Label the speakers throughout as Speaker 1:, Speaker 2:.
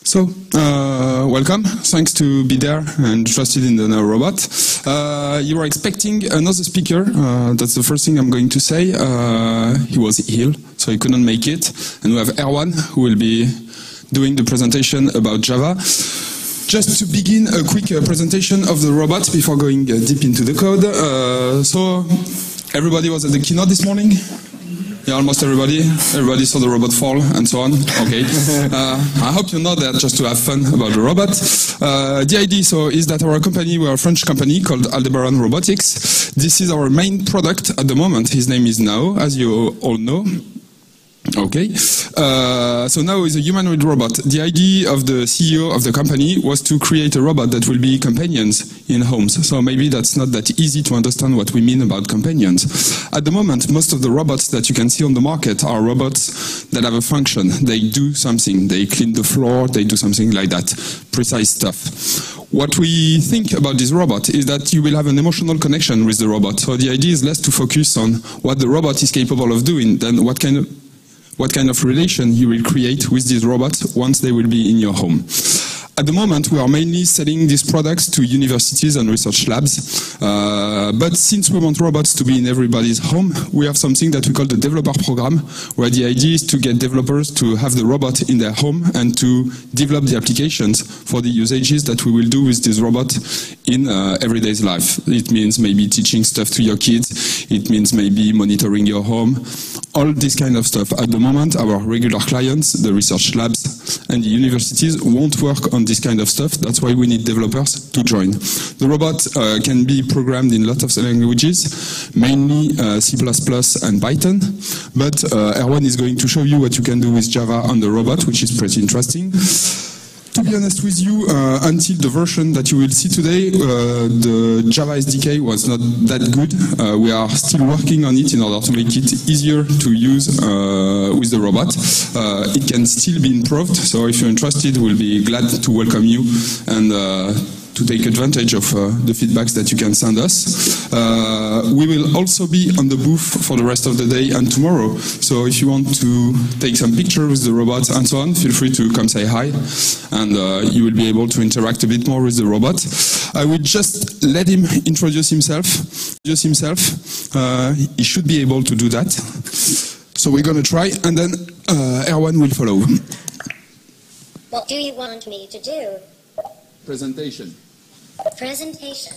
Speaker 1: So, welcome. Thanks to be there and trusted in the NAO Robot. You were expecting another speaker. That's the first thing I'm going to say. He was ill, so he couldn't make it. And we have Erwan, who will be doing the presentation about Java. Just to begin, a quick presentation of the robot before going deep into the code. So, everybody was at the keynote this morning? Yeah, almost everybody. Everybody saw the robot fall and so on. Okay. I hope you know that just to have fun about the robot. The idea is that our company, we are a French company called Aldebaran Robotics. This is our main product at the moment. His name is NAO, as you all know. Okay, so NAO is a humanoid robot. The idea of the CEO of the company was to create a robot that will be companions in homes. So maybe that's not that easy to understand what we mean about companions. At the moment, most of the robots that you can see on the market are robots that have a function. They do something. They clean the floor, they do something like that. Precise stuff. What we think about this robot is that you will have an emotional connection with the robot. So the idea is less to focus on what the robot is capable of doing than what kind of relation you will create with these robots once they will be in your home. At the moment, we are mainly selling these products to universities and research labs. But since we want robots to be in everybody's home, we have something that we call the developer program, where the idea is to get developers to have the robot in their home and to develop the applications for the usages that we will do with this robot in everyday life. It means maybe teaching stuff to your kids. It means maybe monitoring your home. All this kind of stuff. At the moment, our regular clients, the research labs and the universities won't work on this kind of stuff. That's why we need developers to join. The robot can be programmed in lots of languages, mainly C++ and Python. But Erwan is going to show you what you can do with Java on the robot, which is pretty interesting. To be honest with you, until the version that you will see today, the Java SDK was not that good. We are still working on it in order to make it easier to use with the robot. It can still be improved, so if you're interested, we'll be glad to welcome you and to take advantage of the feedbacks that you can send us. We will also be on the booth for the rest of the day and tomorrow. So if you want to take some pictures with the robot and so on, feel free to come say hi, and you will be able to interact a bit more with the robot. I will just let him introduce himself. He should be able to do that. So we're going to try, and then Erwan will follow.
Speaker 2: What do you want me to do?
Speaker 1: Presentation.
Speaker 2: Presentation.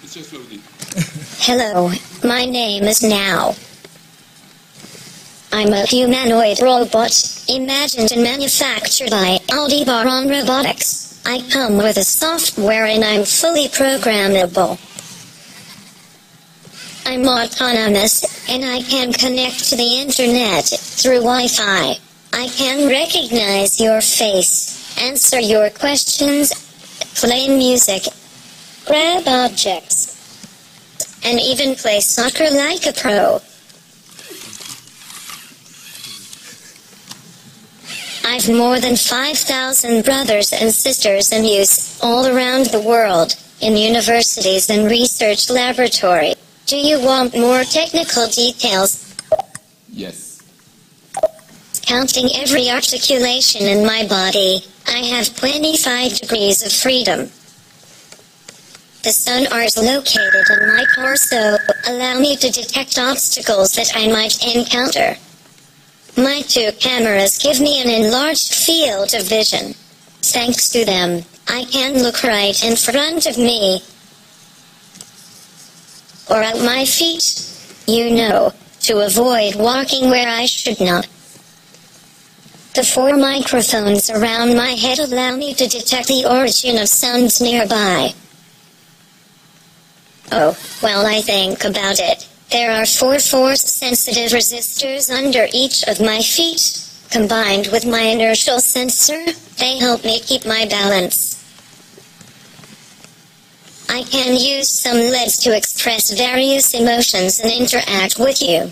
Speaker 1: It's just loading.
Speaker 2: Hello, my name is NAO. I'm a humanoid robot, imagined and manufactured by Aldebaran Robotics. I come with a software and I'm fully programmable. I'm autonomous, and I can connect to the internet through Wi-Fi. I can recognize your face, answer your questions, play music, grab objects, and even play soccer like a pro. I've more than 5,000 brothers and sisters in use all around the world, in universities and research laboratories. Do you want more technical details?
Speaker 1: Yes.
Speaker 2: Counting every articulation in my body, I have 25 degrees of freedom. The sonar is located on my torso, allow me to detect obstacles that I might encounter. My two cameras give me an enlarged field of vision. Thanks to them, I can look right in front of me, or at my feet, to avoid walking where I should not. The 4 microphones around my head allow me to detect the origin of sounds nearby. Oh, well, I think about it. There are 4 force-sensitive resistors under each of my feet. Combined with my inertial sensor, they help me keep my balance. I can use some LEDs to express various emotions and interact with you.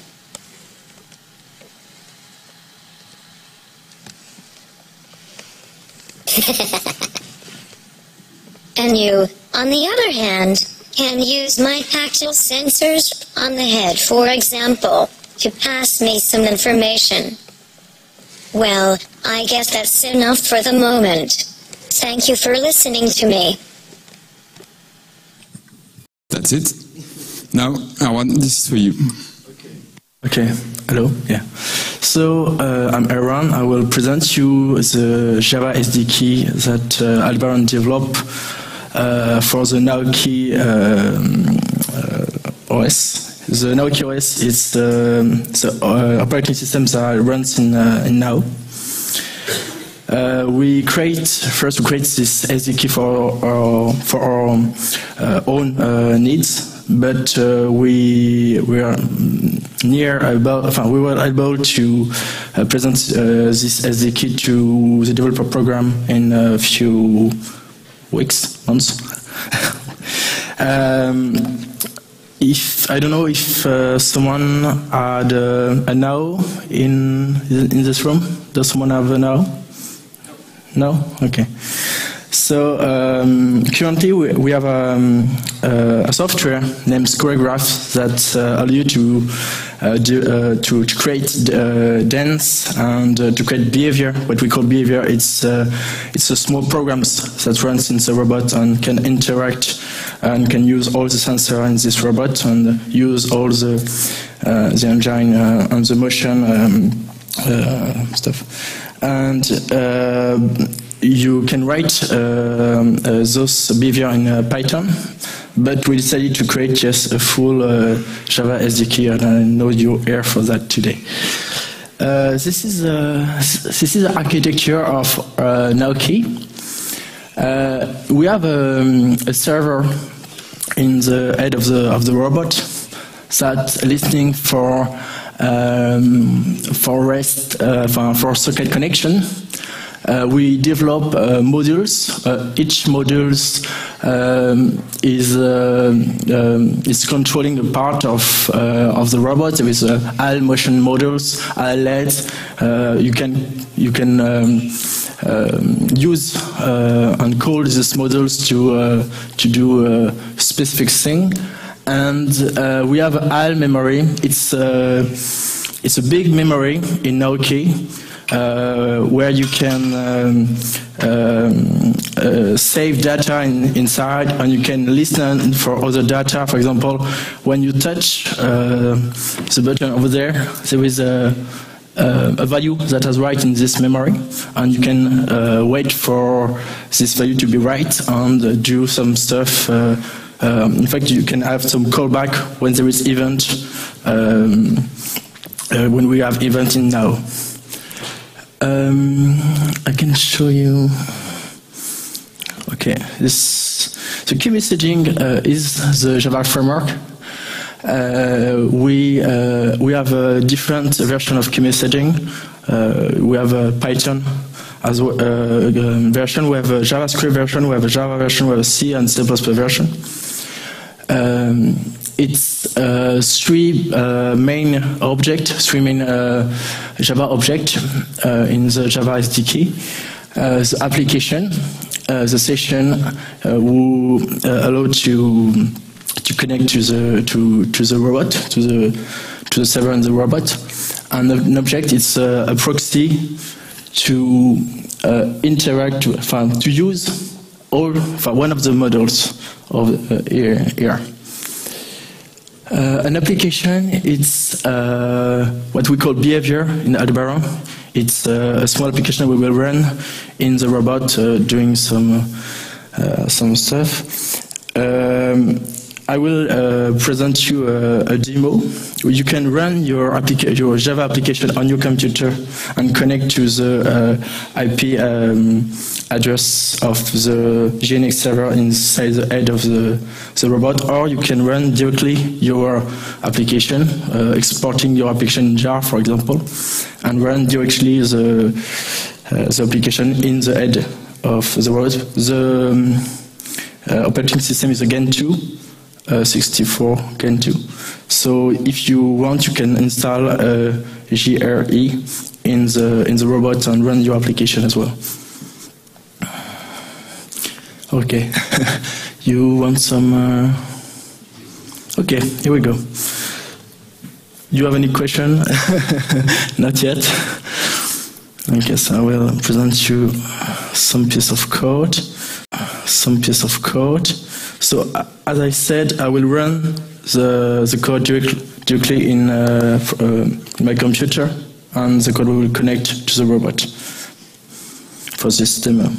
Speaker 2: And you, on the other hand, can use my tactile sensors on the head, for example, to pass me some information. Well, I guess that's enough for the moment. Thank you for listening to me.
Speaker 1: That's it. Now, Aaron, this is for you.
Speaker 3: Okay, hello, yeah. So, I'm Aaron. I will present you the Java SDK that Aldebaran developed for the NAOqi OS. The NAOqi OS is the operating system that runs in NAO. We create this SDK for our own needs, but we were able to present this SDK to the developer program in a few months. I don't know if someone had a NAO in this room. Does someone have a NAO? No? Okay. So currently we have a software named Choregraphe that allows you to create dance and to create behavior. What we call behavior, it's a small programs that runs in the robot and can interact and can use all the sensor in this robot and use all the engine and the motion stuff. And you can write those behavior in Python, but we decided to create just a full Java SDK, and I know you're here for that today. This is the architecture of NAOqi. We have a server in the head of the robot that's listening for REST for socket connection. We develop modules. Each module is controlling a part of the robot. There is all motion modules, all LEDs. You can use and call these modules to do a specific thing. And we have all memory. It's a big memory in NAOqi. Where you can save data inside, and you can listen for other data. For example, when you touch the button over there, there is a value that is right in this memory, and you can wait for this value to be right and do some stuff. In fact, you can have some callback when there is event, when we have event in NAO. I can show you. Okay, the key messaging is the Java framework. We have a different version of key messaging. We have a Python as version. We have a JavaScript version. We have a Java version. We have a C and C++ version. It's three main Java object in the Java SDK. The application, the session who allow to connect to the robot, to the server in the robot, and an object is a proxy to interact to use one of the models of here. An application, it's what we call behavior in Aldebaran. It's a small application we will run in the robot doing some stuff. I will present you a demo. You can run your Java application on your computer and connect to the IP address of the GNX server inside the head of the robot, or you can run directly your application, exporting your application in jar, for example, and run directly the application in the head of the robot. The operating system is again 64 Gen 2. So if you want, you can install GRE in the robot and run your application as well. Okay. You want some Okay, here we go. You have any question? Not yet. Okay, so I will present you some piece of code. So as I said, I will run the code directly in my computer, and the code will connect to the robot for this demo.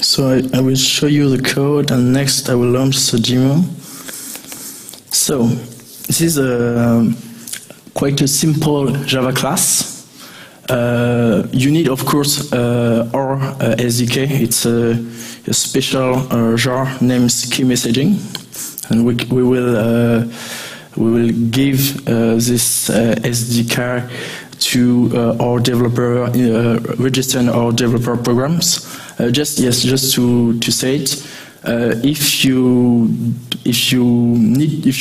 Speaker 3: So I will show you the code, and next I will launch the demo. So this is quite a simple Java class. You need, of course, our SDK. It's a special jar named key messaging, and we will give this SDK to our developer, register in our developer programs. Just to say it, if you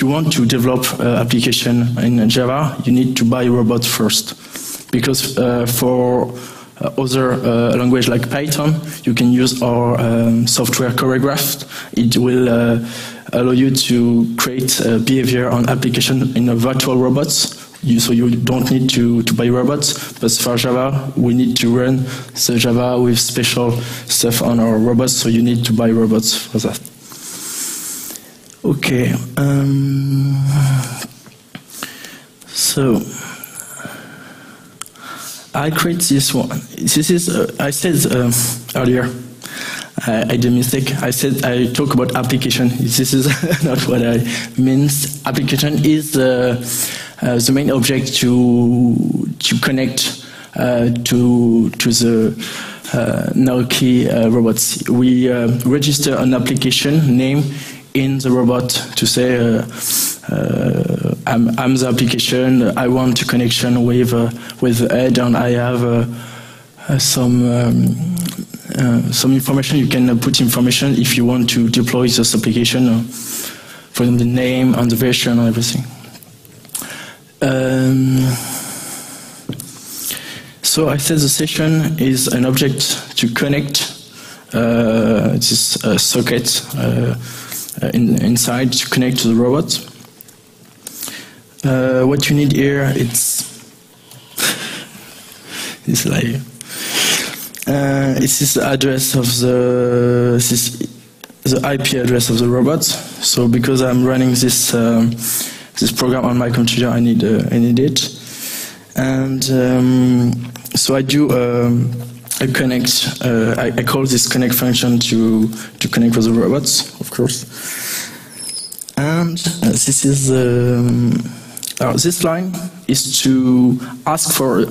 Speaker 3: want to develop application in Java, you need to buy a robot first, because for other language like Python, you can use our software Choregraphe. It will allow you to create behavior on application in a virtual robots. So you don't need to buy robots, but for Java, we need to run the Java with special stuff on our robots, so you need to buy robots for that. Okay. So I create this one. This is, I said earlier, I did a mistake. I said I talk about application. This is not what I mean. Application is the main object to connect to the NAOqi robots. We register an application name in the robot to say I'm the application. I want a connection with the head, and I have some information. You can put information if you want to deploy this application, for example, the name and the version and everything. So I said the session is an object to connect this socket inside to connect to the robot. What you need here, it's this live. It's this address of the IP address of the robot. So because I'm running this this program on my computer, I need it, and so I do a connect. I call this connect function to connect with the robots, of course. And this is this line is to ask for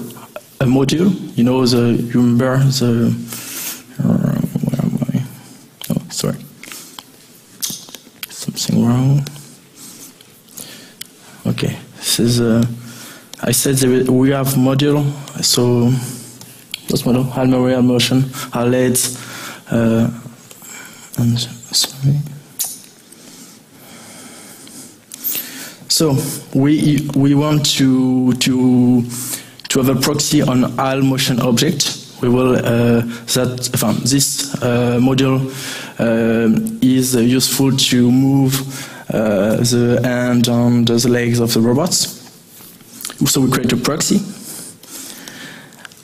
Speaker 3: a module. You know, you remember the where am I? Oh, sorry, something wrong. Okay, this is I said that we have module, so that's module, Aldebaran motion, leads, and sorry. So we want to have a proxy on all motion object. We will this module is useful to move the hand and the legs of the robots. So we create a proxy.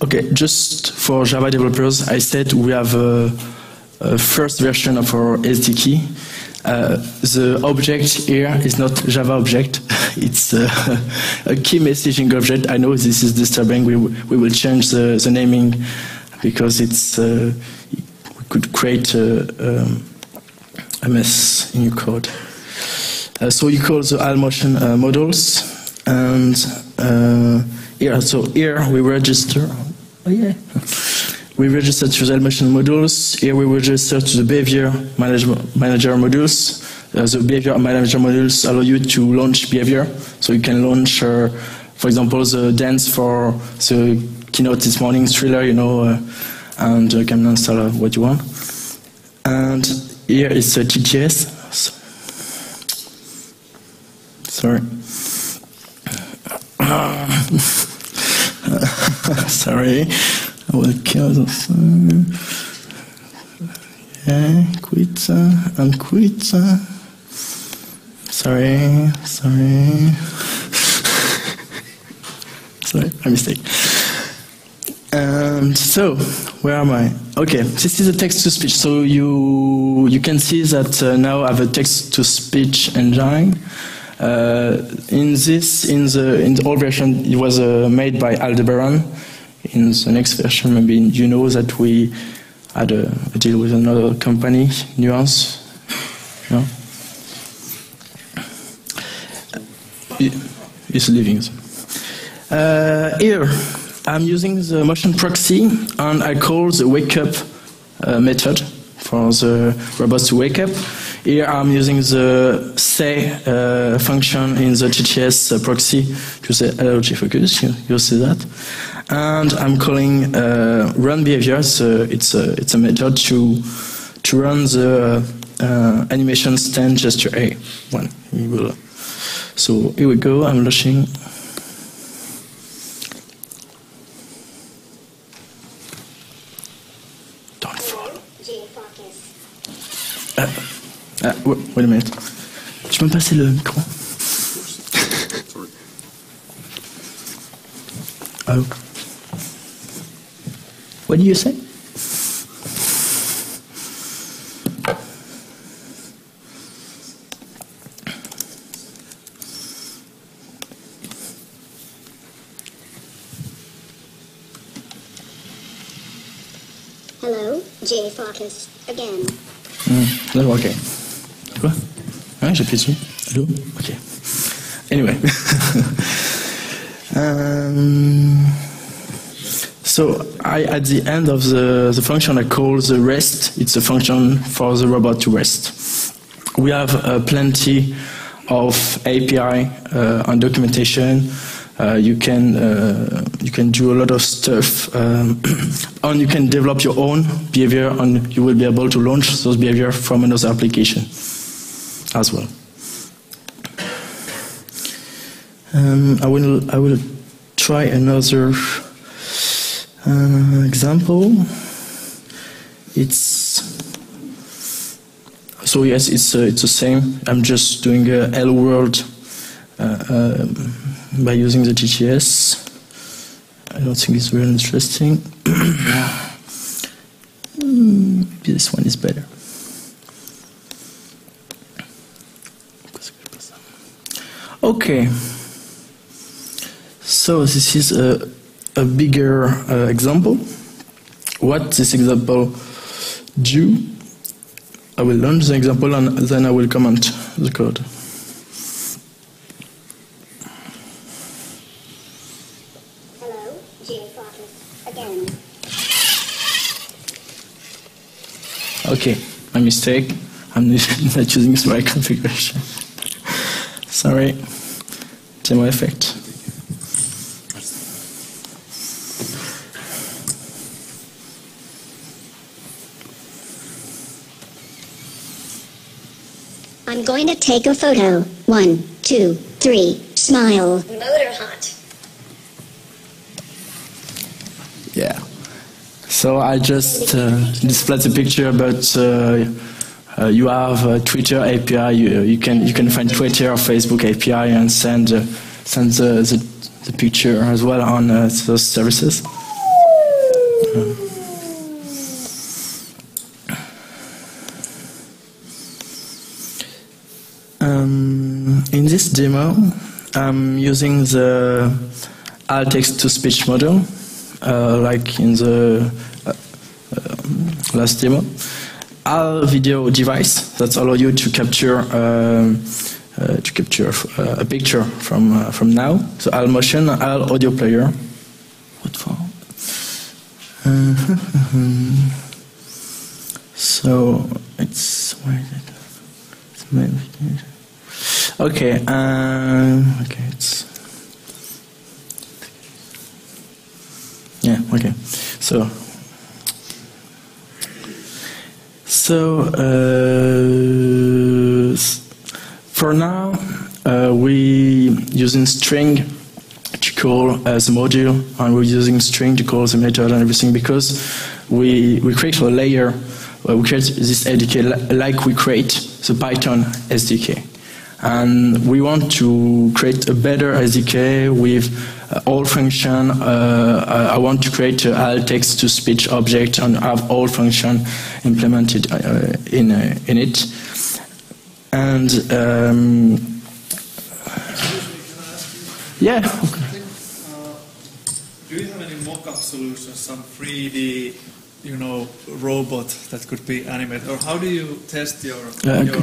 Speaker 3: Okay, just for Java developers, I said we have a first version of our SDK. The object here is not Java object. It's a key messaging object. I know this is disturbing. We will change the naming because it's we could create a mess in your code. So you call the all motion models, and here we register. Oh yeah. We register to the all motion modules. Here we register to the behavior manager modules. The behavior manager modules allow you to launch behavior. So you can launch, for example, the dance for the keynote this morning, Thriller, you know, and you can install what you want. And here is a TTS. Sorry. Sorry. I will kill this. Okay, quit and quit. Sorry. Sorry, a mistake. And so, where am I? Okay, this is a text-to-speech. So you can see that now I have a text-to-speech engine. In the old version, it was made by Aldebaran. In the next version, maybe you know that we had a deal with another company, Nuance. No? It's leaving. Here, I'm using the motion proxy, and I call the wake up method for the robots to wake up. Here I'm using the say function in the GTS proxy to say hello G-Focus, you'll see that. And I'm calling run behavior, so it's a method to run the animation stand gesture A. So here we go, I'm launching. Don't fall. Wait a minute. Tu peux me passer le micro? Oh. What do you say?
Speaker 2: Hello, J-Focus, again.
Speaker 3: Hello, okay. Quoi? Ah, j'ai appuyé dessus. Hello? Okay. Anyway. So at the end of the function I call the rest, it's a function for the robot to rest. We have plenty of API and documentation. You can do a lot of stuff, and you can develop your own behavior, and you will be able to launch those behavior from another application as well. I will try another example. So yes, it's the same. I'm just doing a hello world by using the GTS. I don't think it's really interesting. Maybe this one is better. Okay. So this is a bigger example. What this example do? I will launch the example and then I will comment the code.
Speaker 2: Hello, J-Focus, again.
Speaker 3: Okay, my mistake. I'm not using the right configuration. Sorry. Demo effect.
Speaker 2: I'm going to take a photo. 1, 2, 3, smile. Motor hot.
Speaker 3: Yeah. So I just displayed the picture, but you have a Twitter API. You can find Twitter or Facebook API and send the picture as well on those services. In this demo, I'm using the alt text-to-speech model, like in the last demo. Al video device that allow you to capture a picture from now. So Al motion, Al audio player. What for? So it's where is it? It's main video. Okay, okay, it's yeah, okay. So for now, we using string to call the module, and we're using string to call the method and everything, because we create a layer we create this SDK like we create the Python SDK. And we want to create a better SDK with all function. I want to create a text-to-speech object and have all function implemented in it. And yeah. Okay.
Speaker 4: Do you have any mock-up solutions, some 3D, robot that could be animated, or how do you test your?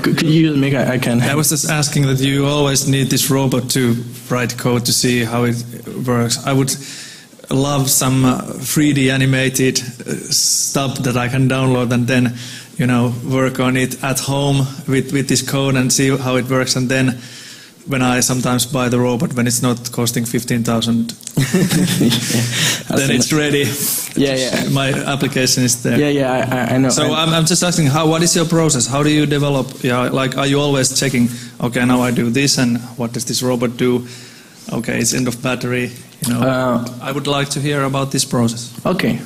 Speaker 3: Could you make? I can.
Speaker 4: I was just asking that you always need this robot to write code to see how it works. I would love some 3D animated stuff that I can download and then, work on it at home with this code and see how it works, and then. When I sometimes buy the robot, when it's not costing 15,000, then it's ready.
Speaker 3: Yeah.
Speaker 4: My application is there.
Speaker 3: Yeah, I know.
Speaker 4: So I'm just asking, what is your process? How do you develop? Are you always checking? Okay, now I do this, and what does this robot do? Okay, it's end of battery. I would like to hear about this process.
Speaker 3: Okay.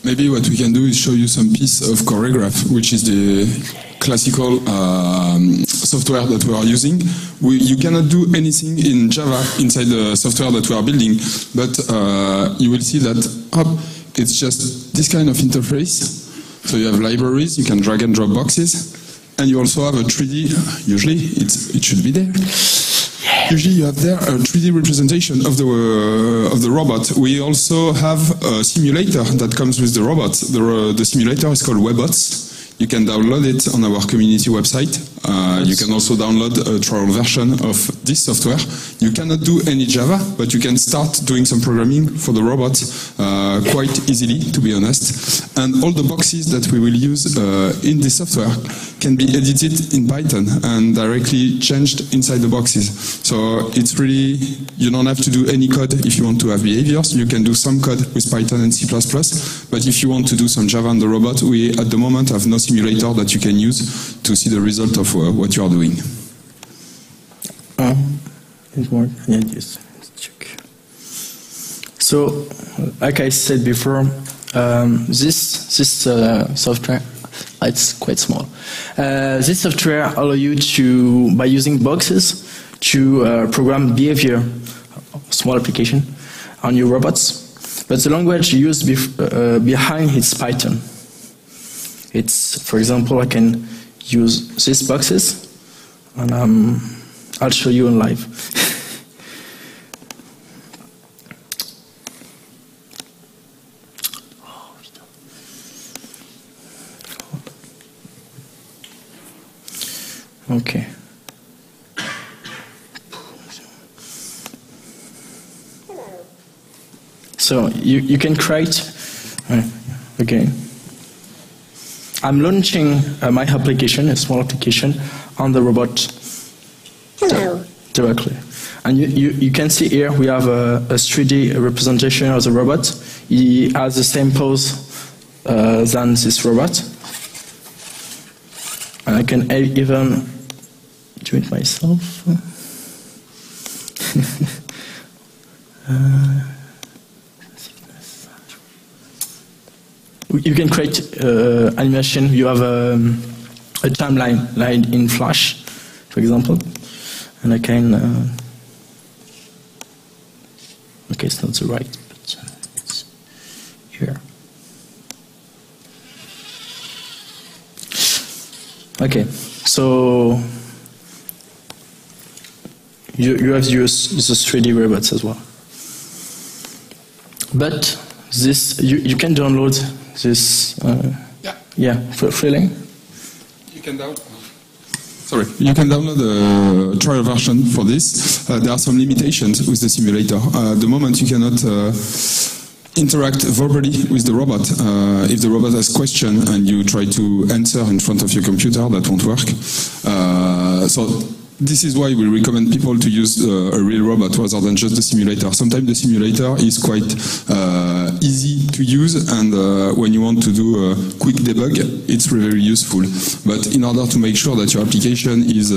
Speaker 1: Maybe what we can do is show you some piece of Choregraphe, which is the classical software that we are using. You cannot do anything in Java inside the software that we are building, but you will see that it's just this kind of interface. So you have libraries, you can drag and drop boxes, and you also have a 3D, usually it should be there. Usually you have there a 3D representation of the robot. We also have a simulator that comes with the robot. The simulator is called WebBots. You can download it on our community website. You can also download a trial version of this software. You cannot do any Java, but you can start doing some programming for the robot quite easily, to be honest. And all the boxes that we will use in this software can be edited in Python and directly changed inside the boxes. So it's really, you don't have to do any code if you want to have behaviors. You can do some code with Python and C++, but if you want to do some Java on the robot, we at the moment have no simulator that you can use to see the result of what you are doing.
Speaker 3: It works. Yeah, just check. So, like I said before, this software, it's quite small. This software allows you to, by using boxes, to program behavior, small application, on your robots. But the language used behind it's Python. It's, for example, I can use these boxes, and I'll show you in live. Okay. So you can create, again. I'm launching my application, a small application, on the robot.
Speaker 2: Hello.
Speaker 3: Directly. And you can see here we have a 3D representation of the robot. He has the same pose than this robot. And I can even do it myself. You can create animation. You have a timeline line in Flash, for example, and I can. Okay, it's not the right, but it's here. Okay, so you have used the 3D robots as well, but this you can download this. Freely.
Speaker 1: You can download. Sorry, you can download a trial version for this. There are some limitations with the simulator. At the moment, you cannot interact verbally with the robot. If the robot has a question and you try to answer in front of your computer, that won't work. So this is why we recommend people to use a real robot rather than just the simulator. Sometimes the simulator is quite easy to use, and when you want to do a quick debug, it's very useful. But in order to make sure that your application is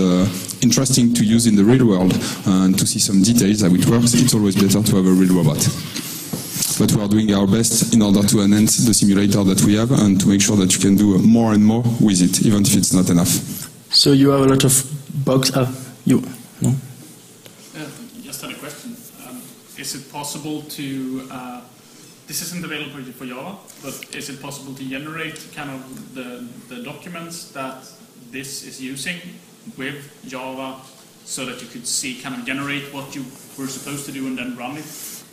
Speaker 1: interesting to use in the real world and to see some details how it works, it's always better to have a real robot. but we are doing our best in order to enhance the simulator that we have and to make sure that you can do more and more with it, even if it's not enough.
Speaker 3: So you have a lot of bugs. No?
Speaker 5: Just had a question. Is it possible to, this isn't available for Java, but is it possible to generate kind of the documents that this is using with Java so that you could see, kind of generate what you were supposed to do and then run it?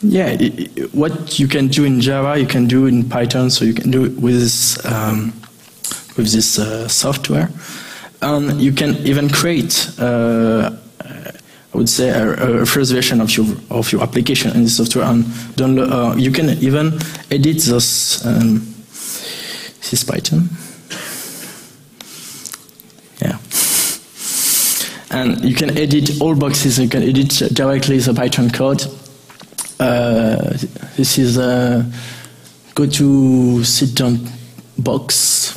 Speaker 3: Yeah, what you can do in Java, you can do in Python, so you can do it with this software. You can even create, I would say, a first version of your application in the software, and download. You can even edit those. This is Python. Yeah, and you can edit all boxes. You can edit directly the Python code. This is go to sit down box.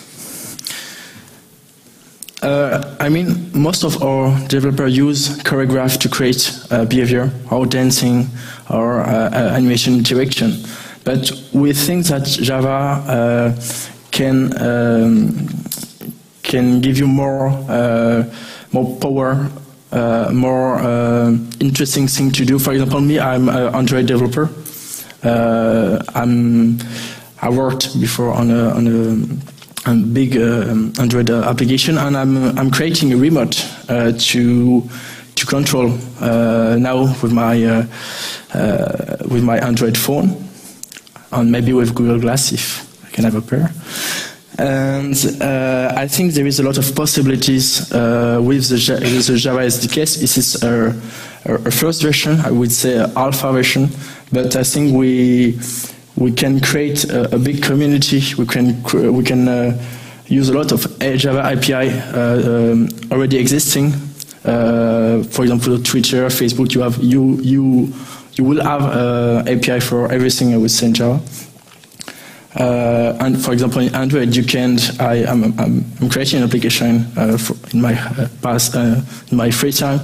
Speaker 3: I mean, most of our developers use Choregraphe to create behavior, or dancing, or animation interaction. But we think that Java can give you more power, more interesting thing to do. For example, me, I'm an Android developer. I worked before on a big Android application, and I'm creating a remote to control now with my Android phone, and maybe with Google Glass if I can have a pair. And I think there is a lot of possibilities with the Java SDK. This is a first version, I would say, an alpha version, but I think we can create a big community. We can use a lot of Java API already existing. For example, Twitter, Facebook. You will have API for everything, I would say, in Java. And for example, in Android, you can. I'm creating an application in my free time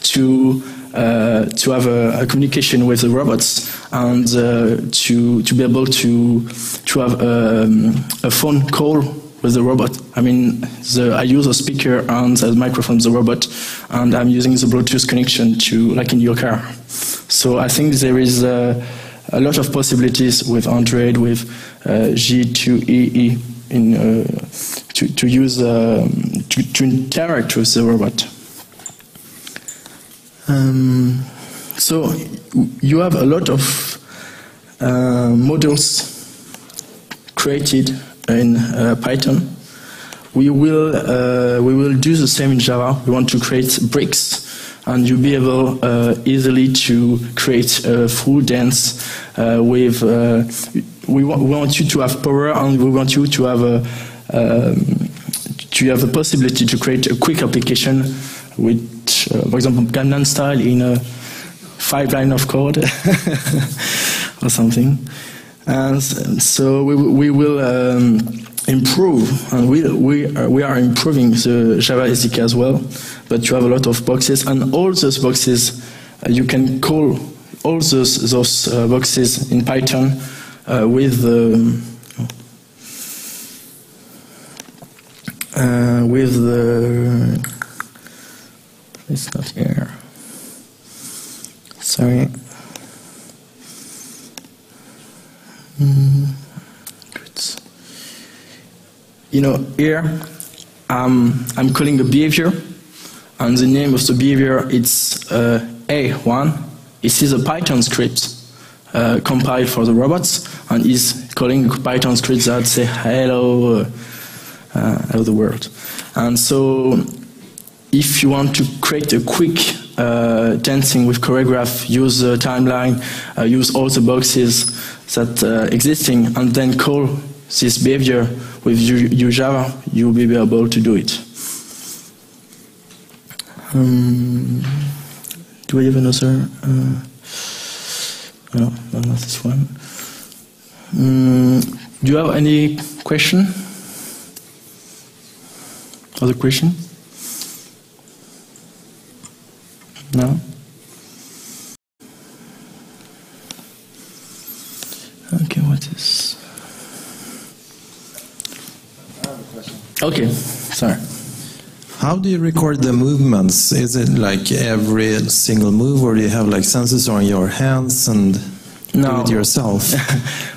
Speaker 3: to have a communication with the robots, and to be able to have a phone call with the robot. I mean, I use a speaker and a microphone of the robot, and I'm using the Bluetooth connection to, like in your car. So I think there is a lot of possibilities with Android, with G2EE to use to interact with the robot. So you have a lot of models created in Python. We will do the same in Java. We want to create bricks, and you'll be able easily to create a full dance with. We want you to have power, and we want you to have the possibility to create a quick application with, for example, Gangnam Style in a 5 line of code or something. And so we will improve, and we are improving the Java SDK as well. But you have a lot of boxes, and all those boxes you can call all those boxes in Python with the it's not here. Sorry. Good. You know, here I'm calling a behavior, and the name of the behavior it's A1. This is a Python script compiled for the robots, and is calling a Python script that say hello the world. And so, if you want to create a quick dancing with Choregraphe, use the timeline, use all the boxes that existing, and then call this behavior with your Java, you'll be able to do it. Do I have another? No, not this one. Do you have any question? Other question? No? Okay, sorry.
Speaker 6: How do you record the movements? Is it like every single move, or do you have like sensors on your hands and do it yourself?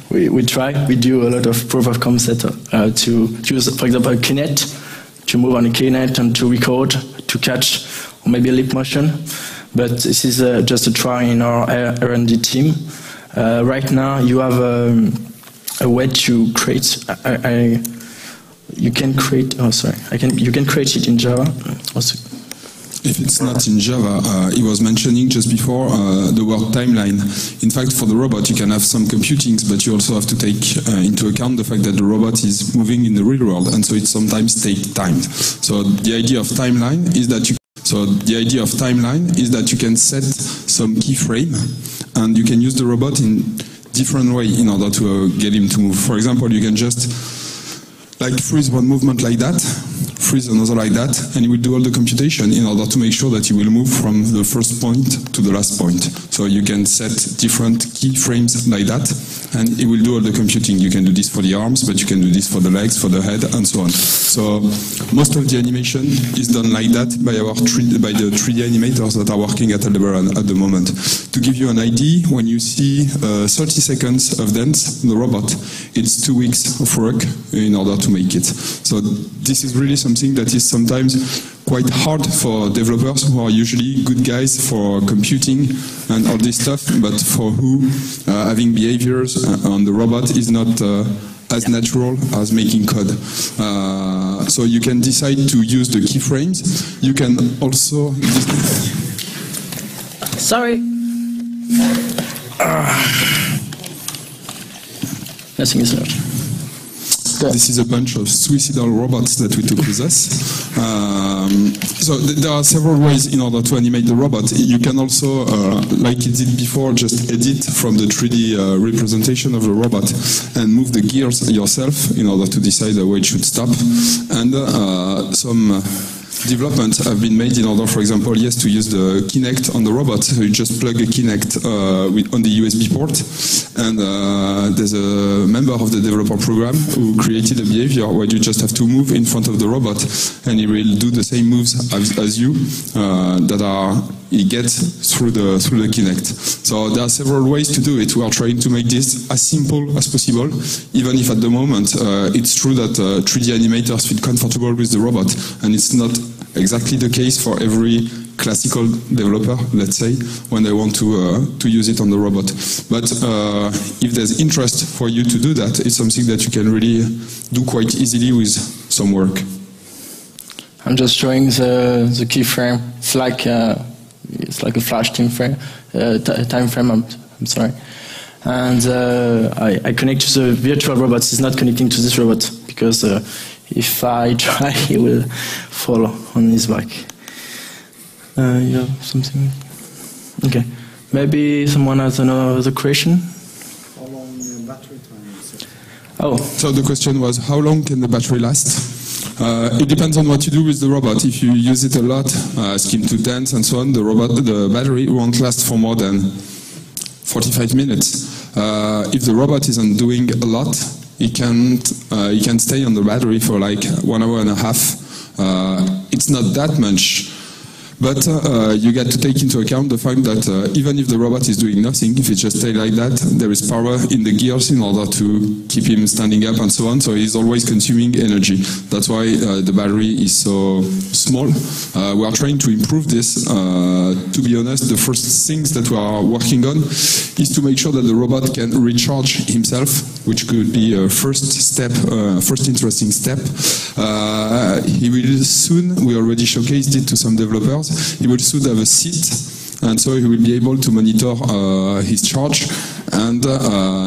Speaker 3: we try. We do a lot of proof of concept to use, for example, a Kinect, to move on a Kinect and to record, to catch, or maybe a lip motion. But this is just a try in our R&D team. Right now, you have a way to create. You can create. Oh, sorry. You can create it in Java. Also.
Speaker 1: If it's not in Java, he was mentioning just before the word timeline. In fact, for the robot, you can have some computings, but you also have to take into account the fact that the robot is moving in the real world, and so it sometimes takes time. So the idea of timeline is that you can set some keyframe, and you can use the robot in different way in order to get him to move. For example, you can just freeze one movement like that, freeze another like that, and it will do all the computation in order to make sure that you will move from the first point to the last point. So you can set different keyframes like that, and it will do all the computing. You can do this for the arms, but you can do this for the legs, for the head, and so on. So most of the animation is done like that by the 3D animators that are working at Aldebaran at the moment. To give you an idea, when you see 30 seconds of dance, the robot, it's 2 weeks of work in order to make it. So this is really something that is sometimes quite hard for developers who are usually good guys for computing and all this stuff, but for who having behaviors on the robot is not as natural as making code. So you can decide to use the keyframes. You can also...
Speaker 3: Sorry. Nothing is left.
Speaker 1: This is a bunch of suicidal robots that we took with us. So there are several ways in order to animate the robot. You can also, like it did before, just edit from the 3D representation of the robot and move the gears yourself in order to decide where it should stop. And some developments have been made in order, for example, yes, to use the Kinect on the robot. So you just plug a Kinect on the USB port, and there's a member of the developer program who created a behavior where you just have to move in front of the robot, and he will do the same moves as you he gets through the Kinect. So there are several ways to do it. We are trying to make this as simple as possible, even if at the moment it's true that 3D animators feel comfortable with the robot, and it's not exactly the case for every classical developer, let's say, when they want to use it on the robot. But if there's interest for you to do that, it's something that you can really do quite easily with some work.
Speaker 3: I'm just showing the keyframe. It's like a flash time frame. I'm sorry. And I connect to the virtual robot. It's not connecting to this robot because if I try, he will fall on his back. You have something? Okay. Maybe someone has another question?
Speaker 7: How long battery time is it?
Speaker 1: Oh. So the question was, how long can the battery last? It depends on what you do with the robot. If you use it a lot, skin to dance and so on, the battery won't last for more than 45 minutes. If the robot isn't doing a lot, it can stay on the battery for like 1 hour and a half. It's not that much. But you get to take into account the fact that even if the robot is doing nothing, if it just stays like that, there is power in the gears in order to keep him standing up and so on, so he's always consuming energy. That's why the battery is so small. We are trying to improve this. To be honest, the first things that we are working on is to make sure that the robot can recharge himself, which could be a first interesting step. He will soon, we already showcased it to some developers, he will soon have a seat, and so he will be able to monitor his charge and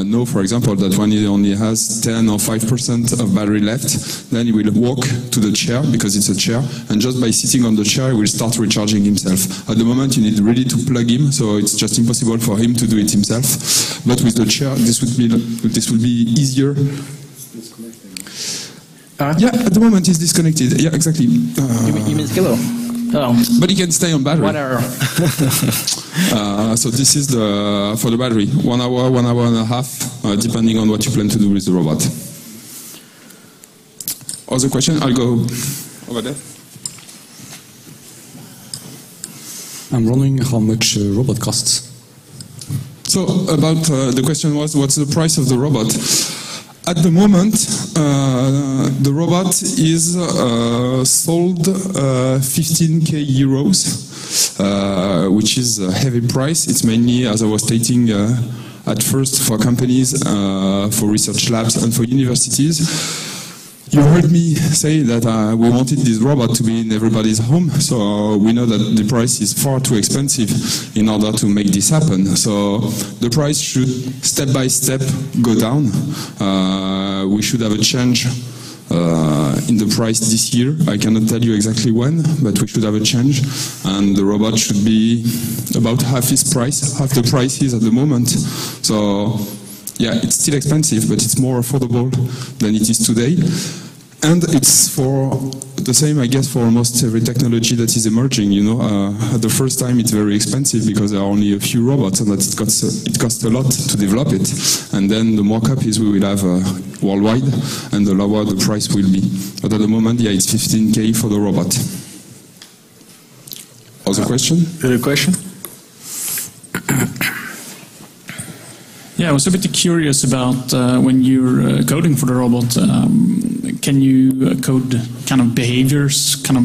Speaker 1: know, for example, that when he only has 10 or 5% of battery left, then he will walk to the chair, because it's a chair, and just by sitting on the chair, he will start recharging himself. At the moment, you need really to plug him, so it's just impossible for him to do it himself. But with the chair, this will be easier. Yeah, at the moment he's disconnected. Yeah, exactly.
Speaker 3: You mean Skillo? Oh.
Speaker 1: But he can stay on battery.
Speaker 3: 1 hour.
Speaker 1: So this is for the battery. 1 hour, 1 hour and a half, depending on what you plan to do with the robot. Other question? I'll go over there.
Speaker 8: I'm wondering how much a robot costs.
Speaker 1: So about the question was, what's the price of the robot? At the moment, the robot is sold 15k euros, which is a heavy price. It's mainly, as I was stating at first, for companies, for research labs, and for universities. You heard me say that we wanted this robot to be in everybody's home, so we know that the price is far too expensive in order to make this happen. So the price should step by step go down. We should have a change in the price this year. I cannot tell you exactly when, but we should have a change, and the robot should be about half its price, half the price is at the moment. So yeah, it's still expensive, but it's more affordable than it is today. And it's for the same, I guess, for almost every technology that is emerging. You know, at the first time it's very expensive because there are only a few robots, and that it costs a lot to develop it. And then the more copies we will have worldwide, and the lower the price will be. But at the moment, yeah, it's 15k for the robot. Other question?
Speaker 3: Other question?
Speaker 5: Yeah, I was a bit curious about when you're coding for the robot, can you code kind of behaviors, kind of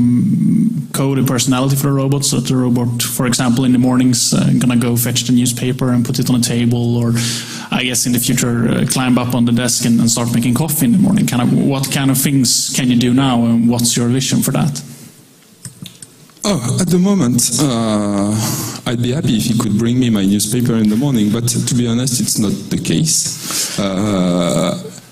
Speaker 5: code a personality for the robot, so that the robot, for example, in the mornings gonna go fetch the newspaper and put it on a table, or I guess in the future climb up on the desk and start making coffee in the morning? Kind of, what kind of things can you do now, and what's your vision for that?
Speaker 1: Oh, at the moment, I'd be happy if you could bring me my newspaper in the morning, but to be honest, it's not the case.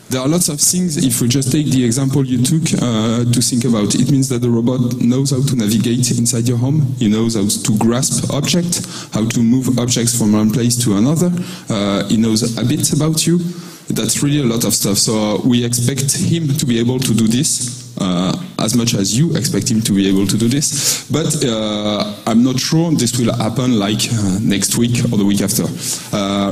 Speaker 1: There are lots of things, if we just take the example you took, to think about. It means that the robot knows how to navigate inside your home, he knows how to grasp objects, how to move objects from one place to another, he knows a bit about you. That's really a lot of stuff. So we expect him to be able to do this, as much as you expect him to be able to do this. But I'm not sure this will happen like next week or the week after.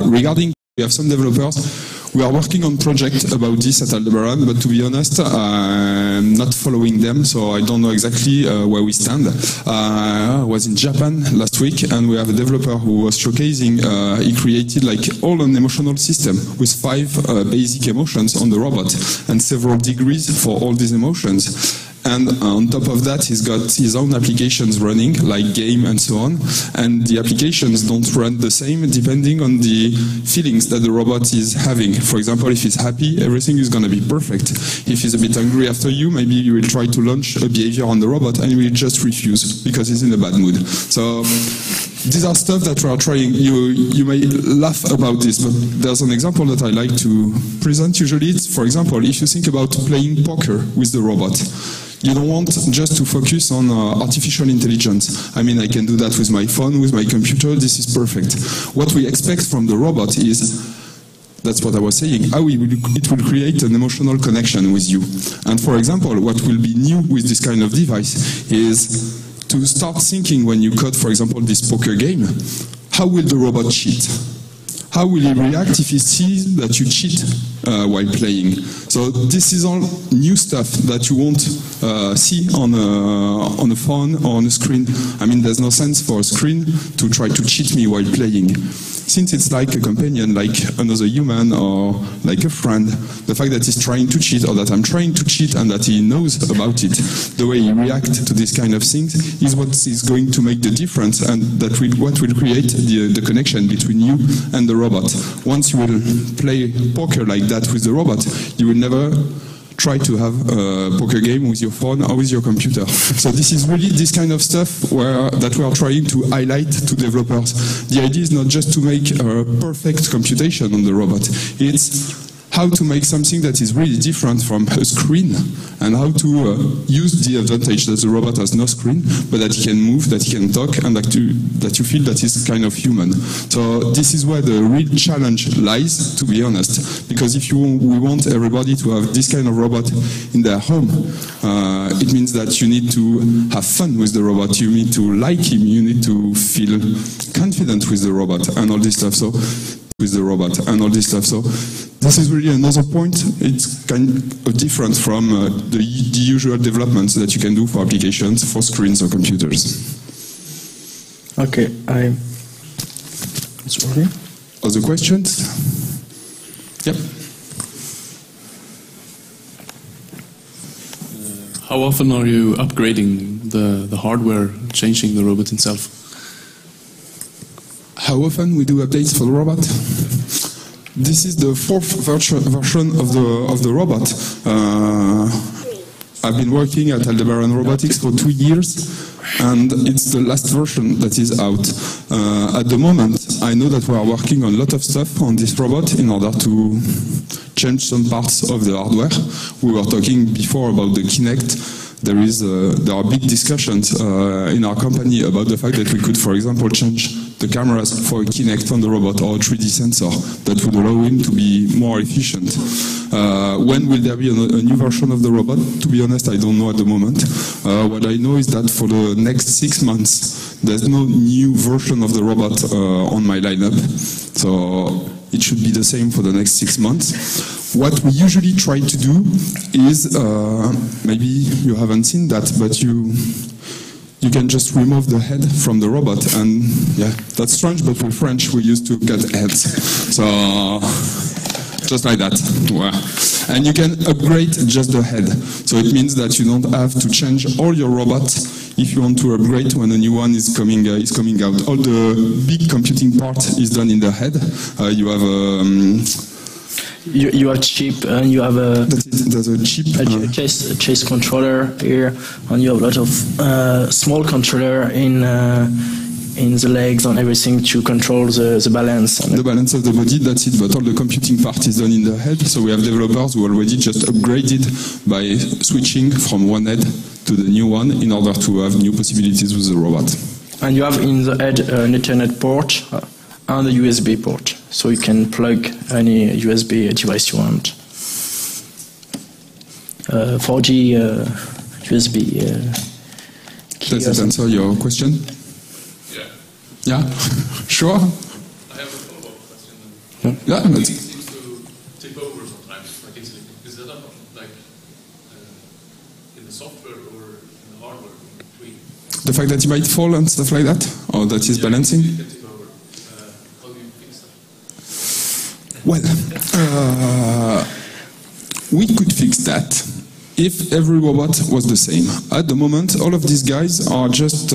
Speaker 1: Regarding, we have some developers. We are working on project about this at Aldebaran, but to be honest, I'm not following them, so I don't know exactly where we stand. I was in Japan last week, and we have a developer who was showcasing, he created like all an emotional system with 5 basic emotions on the robot, and several degrees for all these emotions. And on top of that, he's got his own applications running, like game and so on. And the applications don't run the same depending on the feelings that the robot is having. For example, if he's happy, everything is going to be perfect. If he's a bit angry after you, maybe you will try to launch a behavior on the robot and he will just refuse because he's in a bad mood. So these are stuff that we are trying. You may laugh about this, but there's an example that I like to present usually. It's, for example, if you think about playing poker with the robot, you don't want just to focus on artificial intelligence. I mean, I can do that with my phone, with my computer, this is perfect. What we expect from the robot is, that's what I was saying, how it will create an emotional connection with you. And for example, what will be new with this kind of device is to start thinking when you code, for example, this poker game, how will the robot cheat? How will he react if he sees that you cheat while playing? So this is all new stuff that you won't see on a phone or on a screen. I mean, there's no sense for a screen to try to cheat me while playing. Since it's like a companion, like another human or like a friend, the fact that he's trying to cheat or that I'm trying to cheat and that he knows about it, the way he reacts to this kind of things is what is going to make the difference, and that what will create the connection between you and the robot. Once you will play poker like that with the robot, you will never try to have a poker game with your phone or with your computer. So this is really this kind of stuff that we are trying to highlight to developers. The idea is not just to make a perfect computation on the robot. It's how to make something that is really different from a screen, and how to use the advantage that the robot has no screen, but that he can move, that he can talk, and that you feel that he's kind of human. So this is where the real challenge lies, to be honest, because if we want everybody to have this kind of robot in their home, it means that you need to have fun with the robot, you need to like him, you need to feel confident with the robot, and all this stuff. So with the robot and all this stuff. So this is really another point. It's kind of different from the usual developments that you can do for applications, for screens or computers.
Speaker 3: Okay, sorry.
Speaker 1: Other questions? Yep.
Speaker 9: How often are you upgrading the hardware, changing the robot itself?
Speaker 1: How often we do updates for the robot? This is the fourth version of the robot. I've been working at Aldebaran Robotics for 2 years, and it's the last version that is out. At the moment, I know that we are working on a lot of stuff on this robot in order to change some parts of the hardware. We were talking before about the Kinect. There are big discussions in our company about the fact that we could, for example, change the cameras for a Kinect on the robot or a 3D sensor that would allow him to be more efficient. When will there be a new version of the robot? To be honest, I don't know at the moment. What I know is that for the next 6 months, there's no new version of the robot on my lineup. So it should be the same for the next 6 months. What we usually try to do is, maybe you haven't seen that, but you can just remove the head from the robot, and yeah, that's strange, but we're French, we used to cut heads. So, just like that. Wow. And you can upgrade just the head. So it means that you don't have to change all your robot if you want to upgrade when a new one is coming out. All the big computing part is done in the head. You have
Speaker 3: you have chip, and you have a chase controller here, and you have a lot of small controller in the legs and everything to control the balance.
Speaker 1: The balance of the body, that's it, but all the computing part is done in the head. So we have developers who already just upgraded by switching from one head to the new one in order to have new possibilities with the robot.
Speaker 3: And you have in the head an Ethernet port and a USB port, so you can plug any USB device you want. 4G USB.
Speaker 1: Does it answer your question?
Speaker 9: Yeah.
Speaker 1: Yeah? Sure?
Speaker 9: I have a follow-up question.
Speaker 1: Yeah,
Speaker 9: Things seem to tip over sometimes, like easily. Is that like in the software or in the hardware in between?
Speaker 1: The fact that it might fall and stuff like that? Or that is balancing?
Speaker 9: It can tip over. How do you fix that?
Speaker 1: Well, we could fix that if every robot was the same. At the moment, all of these guys are just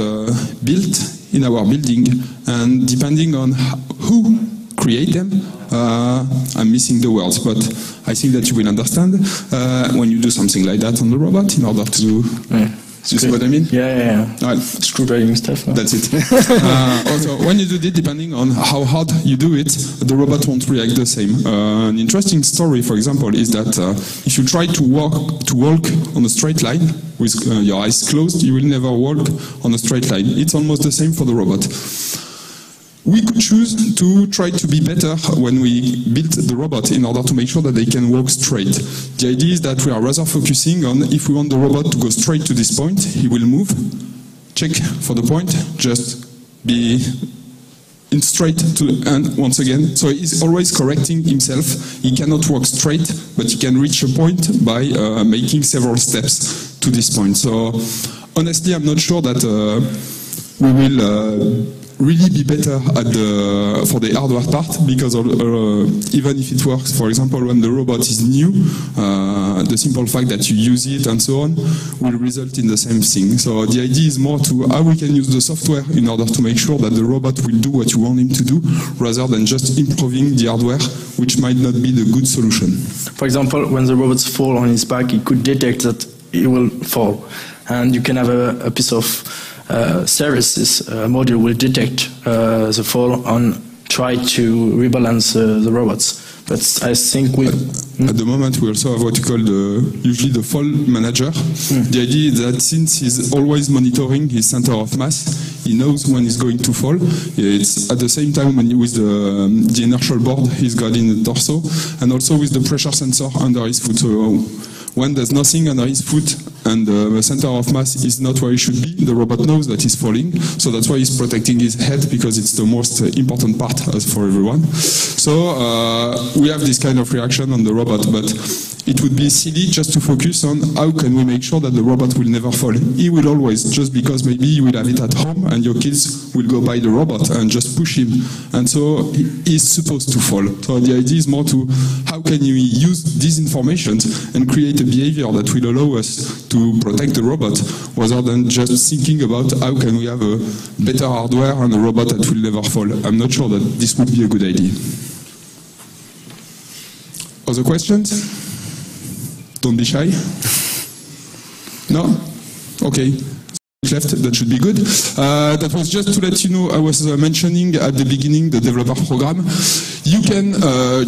Speaker 1: built in our building, and depending on who create them, I'm missing the words, but I think that you will understand when you do something like that on the robot in order to... You see what I mean?
Speaker 3: Yeah. Screwdriving stuff. No?
Speaker 1: That's it. Also, when you do it, depending on how hard you do it, the robot won't react the same. An interesting story, for example, is that if you try to walk on a straight line with your eyes closed, you will never walk on a straight line. It's almost the same for the robot. We could choose to try to be better when we build the robot in order to make sure that they can walk straight. The idea is that we are rather focusing on if we want the robot to go straight to this point, he will move, check for the point, just be in straight to the end once again. So he's always correcting himself. He cannot walk straight, but he can reach a point by making several steps to this point. So honestly, I'm not sure that we will really be better for the hardware part, because even if it works, for example, when the robot is new, the simple fact that you use it and so on will result in the same thing. So the idea is more to how we can use the software in order to make sure that the robot will do what you want him to do, rather than just improving the hardware, which might not be the good solution.
Speaker 3: For example, when the robots fall on his back, it could detect that it will fall, and you can have a piece of services module will detect the fall and try to rebalance the robots. But I think
Speaker 1: at the moment we also have what you call usually the fall manager. The idea is that since he's always monitoring his center of mass, he knows when he's going to fall. It's at the same time with the inertial board he's got in the torso, and also with the pressure sensor under his foot. So when there's nothing under his foot and the center of mass is not where it should be, the robot knows that he's falling. So that's why he's protecting his head, because it's the most important part for everyone. So we have this kind of reaction on the robot, but it would be silly just to focus on how can we make sure that the robot will never fall. He will always, just because maybe you will have it at home and your kids will go by the robot and just push him. And so he's supposed to fall. So the idea is more to how can you use these information and create a behavior that will allow us to protect the robot, rather than just thinking about how can we have a better hardware and a robot that will never fall. I'm not sure that this would be a good idea. Other questions? Don't be shy. No? Okay. Left, that should be good. That was just to let you know, I was mentioning at the beginning the developer program. You can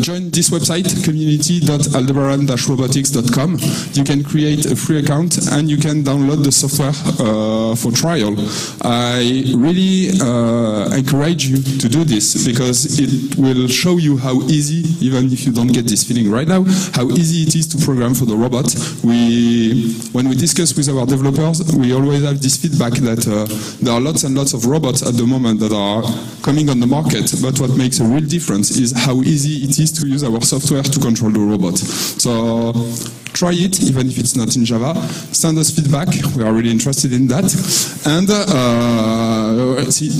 Speaker 1: join this website, community.aldebaran-robotics.com. You can create a free account and you can download the software for trial. I really encourage you to do this, because it will show you how easy, even if you don't get this feeling right now, how easy it is to program for the robot. When we discuss with our developers, we always have this feedback that there are lots and lots of robots at the moment that are coming on the market, but what makes a real difference is how easy it is to use our software to control the robot. So try it, even if it's not in Java. Send us feedback. We are really interested in that. And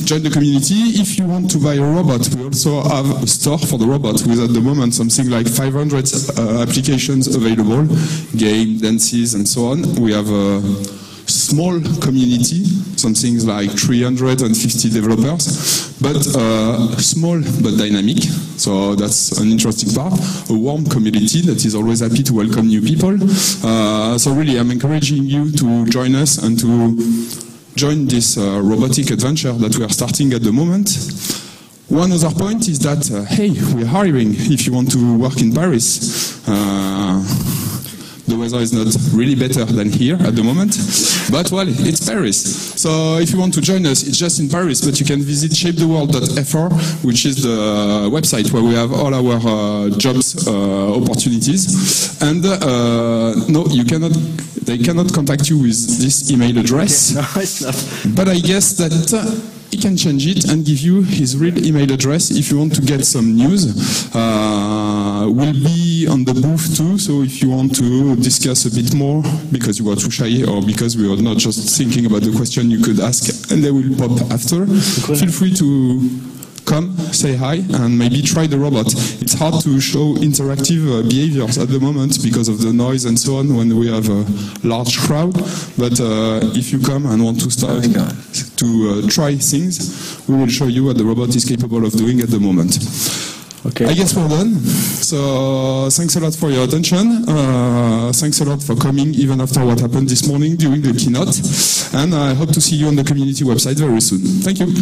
Speaker 1: join the community. If you want to buy a robot, we also have a store for the robot with, at the moment, something like 500 applications available, game, dances, and so on. We have a small community, something like 350 developers, but small but dynamic. So that's an interesting part. A warm community that is always happy to welcome new people. So really, I'm encouraging you to join us and to join this robotic adventure that we are starting at the moment. One other point is that, hey, we're hiring if you want to work in Paris. The weather is not really better than here at the moment, but well, it's Paris. So if you want to join us, it's just in Paris, but you can visit shapetheworld.fr, which is the website where we have all our jobs opportunities. And no, you cannot. They cannot contact you with this email address.
Speaker 3: Okay. No, it's not.
Speaker 1: But I guess that he can change it and give you his real email address if you want to get some news. We'll be on the booth too, so if you want to discuss a bit more, because you are too shy or because we are not just thinking about the question you could ask and they will pop after, feel free to come, say hi, and maybe try the robot. It's hard to show interactive behaviors at the moment because of the noise and so on when we have a large crowd, but if you come and want to start to try things, we will show you what the robot is capable of doing at the moment.
Speaker 3: Okay.
Speaker 1: I guess we're done. So thanks a lot for your attention. Thanks a lot for coming even after what happened this morning during the keynote. And I hope to see you on the community website very soon. Thank you.